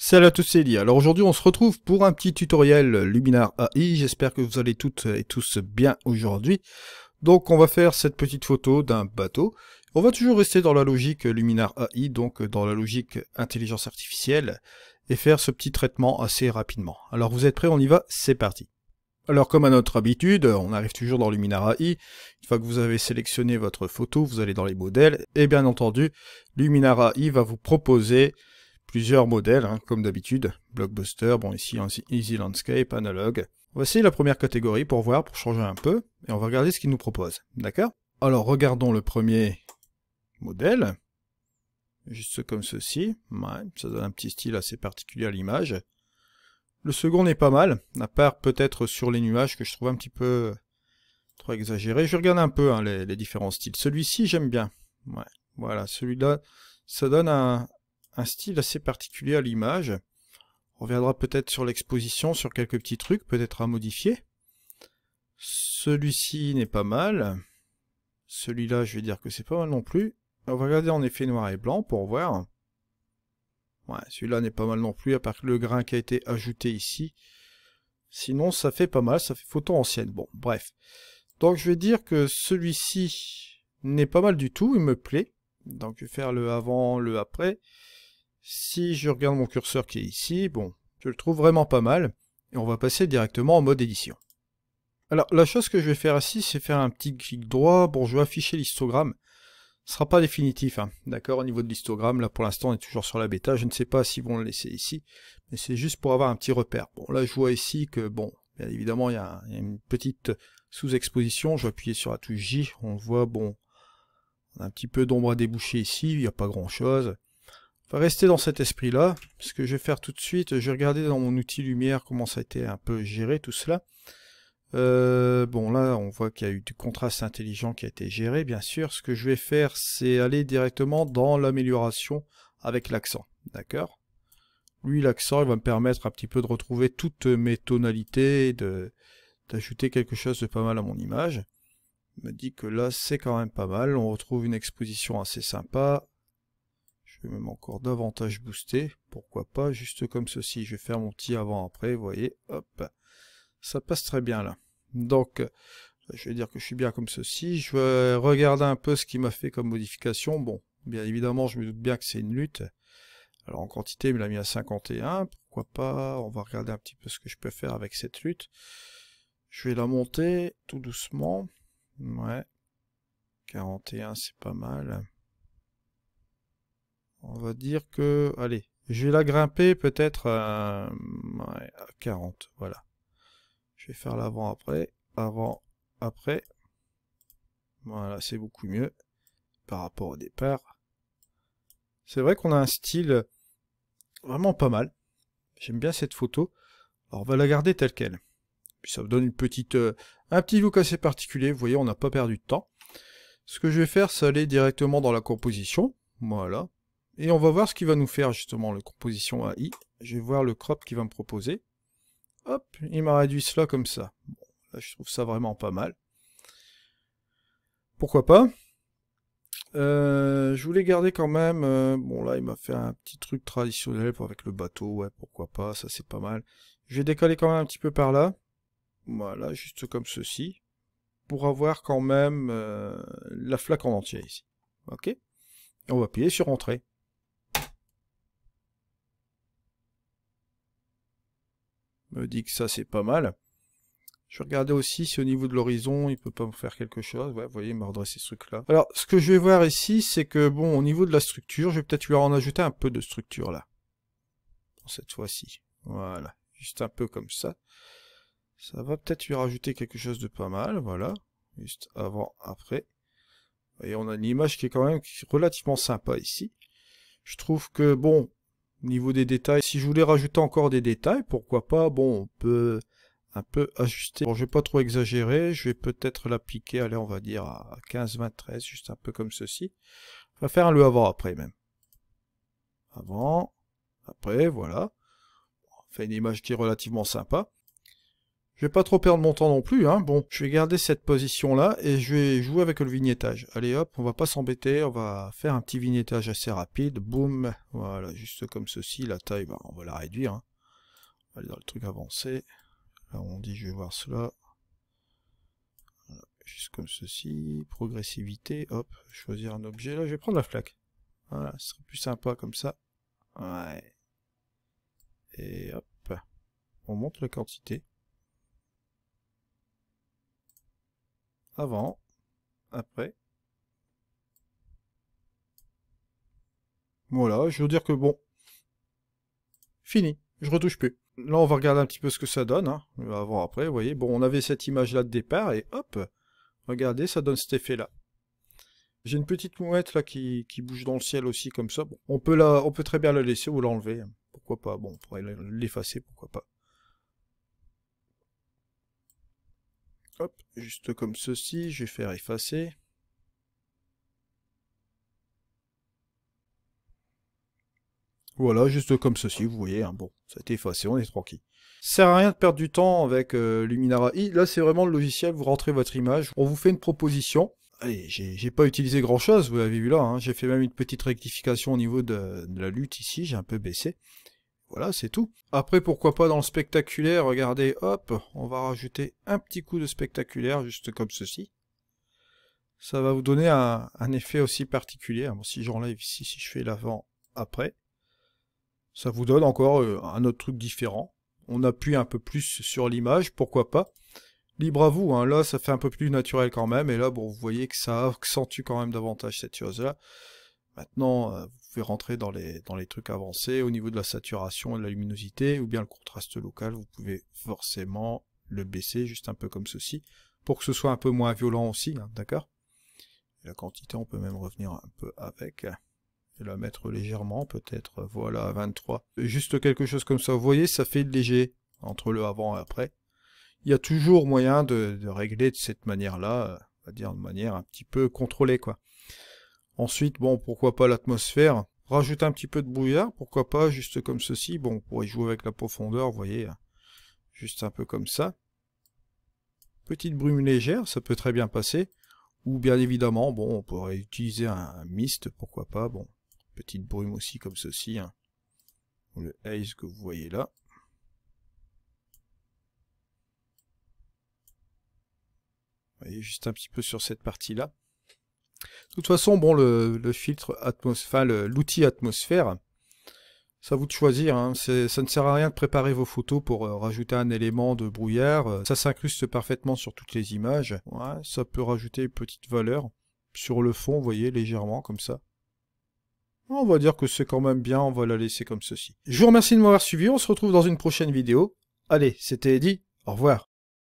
Salut à tous, c'est Eli. Alors aujourd'hui on se retrouve pour un petit tutoriel Luminar AI. J'espère que vous allez toutes et tous bien aujourd'hui. Donc on va faire cette petite photo d'un bateau. On va toujours rester dans la logique Luminar AI, donc dans la logique intelligence artificielle, et faire ce petit traitement assez rapidement. Alors vous êtes prêts, on y va, c'est parti. Alors comme à notre habitude, on arrive toujours dans Luminar AI. Une fois que vous avez sélectionné votre photo, vous allez dans les modèles, et bien entendu, Luminar AI va vous proposer plusieurs modèles, comme d'habitude. Blockbuster, bon ici Easy Landscape, Analog. On va essayer la première catégorie pour voir, pour changer un peu, et on va regarder ce qu'il nous propose. D'accord? Alors regardons le premier modèle, juste comme ceci. Ouais, ça donne un petit style assez particulier à l'image. Le second n'est pas mal, à part peut-être sur les nuages que je trouve un petit peu trop exagéré. Je regarde un peu les différents styles. Celui-ci j'aime bien. Ouais, voilà, celui-là, ça donne un style assez particulier à l'image. On reviendra peut-être sur l'exposition, sur quelques petits trucs, peut-être à modifier. Celui-ci n'est pas mal. Celui-là, je vais dire que c'est pas mal non plus. On va regarder en effet noir et blanc pour voir. Ouais, celui-là n'est pas mal non plus, à part le grain qui a été ajouté ici. Sinon, ça fait pas mal, ça fait photo ancienne. Bon, bref. Donc, je vais dire que celui-ci n'est pas mal du tout, il me plaît. Donc, je vais faire le avant, le après. Si je regarde mon curseur qui est ici, bon, je le trouve vraiment pas mal. Et on va passer directement en mode édition. Alors, la chose que je vais faire ici, c'est faire un petit clic droit. Bon, je vais afficher l'histogramme. Ce sera pas définitif, hein. D'accord, au niveau de l'histogramme, là pour l'instant on est toujours sur la bêta. Je ne sais pas s'ils vont le laisser ici, mais c'est juste pour avoir un petit repère. Bon, là je vois ici que, bon, bien évidemment il y a une petite sous-exposition. Je vais appuyer sur la touche J. On voit, bon, on a un petit peu d'ombre à déboucher ici. Il n'y a pas grand-chose. On va rester dans cet esprit-là. Ce que je vais faire tout de suite, je vais regarder dans mon outil lumière comment ça a été un peu géré tout cela. Bon là on voit qu'il y a eu du contraste intelligent qui a été géré, bien sûr. Ce que je vais faire, c'est aller directement dans l'amélioration avec l'accent, d'accord? Lui, l'accent, il va me permettre un petit peu de retrouver toutes mes tonalités, d'ajouter quelque chose de pas mal à mon image. Il me dit que là c'est quand même pas mal, on retrouve une exposition assez sympa. Je vais même encore davantage booster, pourquoi pas, juste comme ceci. Je vais faire mon petit avant-après, vous voyez, hop, ça passe très bien là. Donc, je vais dire que je suis bien comme ceci. Je vais regarder un peu ce qu'il m'a fait comme modification. Bon, bien évidemment, je me doute bien que c'est une lutte. Alors en quantité, il me l'a mis à 51. Pourquoi pas? On va regarder un petit peu ce que je peux faire avec cette lutte. Je vais la monter tout doucement. Ouais. 41, c'est pas mal. On va dire que... Allez, je vais la grimper peut-être à 40. Voilà. Je vais faire l'avant-après. Avant, après. Voilà, c'est beaucoup mieux par rapport au départ. C'est vrai qu'on a un style vraiment pas mal. J'aime bien cette photo. Alors on va la garder telle qu'elle. Puis ça me donne une petite, un petit look assez particulier. Vous voyez, on n'a pas perdu de temps. Ce que je vais faire, c'est aller directement dans la composition. Voilà. Et on va voir ce qu'il va nous faire justement, le composition AI. Je vais voir le crop qu'il va me proposer. Hop, il m'a réduit cela comme ça. Bon, là, je trouve ça vraiment pas mal. Pourquoi pas? Je voulais garder quand même, bon là il m'a fait un petit truc traditionnel avec le bateau, ouais pourquoi pas, ça c'est pas mal. Je vais décaler quand même un petit peu par là, voilà, juste comme ceci, pour avoir quand même la flaque en entier ici, ok. Et on va appuyer sur Entrée. Me dit que ça c'est pas mal. Je vais regarder aussi si au niveau de l'horizon, il peut pas me faire quelque chose. Ouais, vous voyez, il m'a redressé ce truc-là. Alors, ce que je vais voir ici, c'est que, bon, au niveau de la structure, je vais peut-être lui en ajouter un peu de structure, là. Cette fois-ci. Voilà. Juste un peu comme ça. Ça va peut-être lui rajouter quelque chose de pas mal, voilà. Juste avant, après. Et on a une image qui est quand même relativement sympa ici. Je trouve que, bon, au niveau des détails, si je voulais rajouter encore des détails, pourquoi pas, bon, on peut un peu ajuster. Bon, je vais pas trop exagérer, je vais peut-être l'appliquer, allez, on va dire à 15, 20, 13, juste un peu comme ceci. On va faire le avant-après même. Avant, après, voilà. On fait une image qui est relativement sympa. Je vais pas trop perdre mon temps non plus, hein. Bon, je vais garder cette position-là et je vais jouer avec le vignettage. Allez hop, on va pas s'embêter, on va faire un petit vignettage assez rapide. Boum, voilà, juste comme ceci. La taille, bah, on va la réduire, hein. On va aller dans le truc avancé. Là, on dit, je vais voir cela. Voilà, juste comme ceci. Progressivité, hop, choisir un objet. Là, je vais prendre la flaque. Voilà, ce serait plus sympa comme ça. Ouais. Et hop, on monte la quantité. Avant, après. Voilà, je veux dire que bon, fini, je retouche plus. Là, on va regarder un petit peu ce que ça donne, hein. Avant, après, vous voyez. Bon, on avait cette image-là de départ, et hop, regardez, ça donne cet effet-là. J'ai une petite mouette là qui bouge dans le ciel aussi, comme ça. Bon, on peut très bien la laisser ou l'enlever, hein. Pourquoi pas, bon, on pourrait l'effacer, pourquoi pas. Hop, juste comme ceci, je vais faire effacer. Voilà, juste comme ceci, vous voyez, hein. Bon, ça a été effacé, on est tranquille. Ça sert à rien de perdre du temps avec Luminara I. Là, c'est vraiment le logiciel, vous rentrez votre image, on vous fait une proposition. Allez, j'ai pas utilisé grand chose, vous l'avez vu là, hein. J'ai fait même une petite rectification au niveau de la lutte ici, j'ai un peu baissé. Voilà, c'est tout. Après, pourquoi pas dans le spectaculaire, regardez, hop, on va rajouter un petit coup de spectaculaire, juste comme ceci. Ça va vous donner un effet aussi particulier. Bon, si j'enlève ici, si je fais l'avant, après, ça vous donne encore un autre truc différent. On appuie un peu plus sur l'image, pourquoi pas. Libre à vous, hein. Là ça fait un peu plus naturel quand même, et là bon, vous voyez que ça accentue quand même davantage cette chose-là. Maintenant, vous pouvez rentrer dans les trucs avancés, au niveau de la saturation et de la luminosité, ou bien le contraste local, vous pouvez forcément le baisser, juste un peu comme ceci, pour que ce soit un peu moins violent aussi, hein, d'accord? La quantité, on peut même revenir un peu avec, et la mettre légèrement, peut-être, voilà, à 23. Juste quelque chose comme ça, vous voyez, ça fait léger, entre le avant et après. Il y a toujours moyen de régler de cette manière-là, on va dire de manière un petit peu contrôlée, quoi. Ensuite, bon, pourquoi pas l'atmosphère, rajouter un petit peu de brouillard, pourquoi pas, juste comme ceci, bon, on pourrait jouer avec la profondeur, vous voyez, juste un peu comme ça. Petite brume légère, ça peut très bien passer, ou bien évidemment, bon, on pourrait utiliser un mist, pourquoi pas, bon, petite brume aussi comme ceci, hein. Le haze que vous voyez là. Vous voyez, juste un petit peu sur cette partie-là. De toute façon, bon, le filtre atmosphère, l'outil atmosphère, ça vous de choisir, hein. Ça ne sert à rien de préparer vos photos pour rajouter un élément de brouillard. Ça s'incruste parfaitement sur toutes les images. Ouais, ça peut rajouter une petite valeur sur le fond, vous voyez, légèrement, comme ça. On va dire que c'est quand même bien, on va la laisser comme ceci. Je vous remercie de m'avoir suivi, on se retrouve dans une prochaine vidéo. Allez, c'était Eddy, au revoir.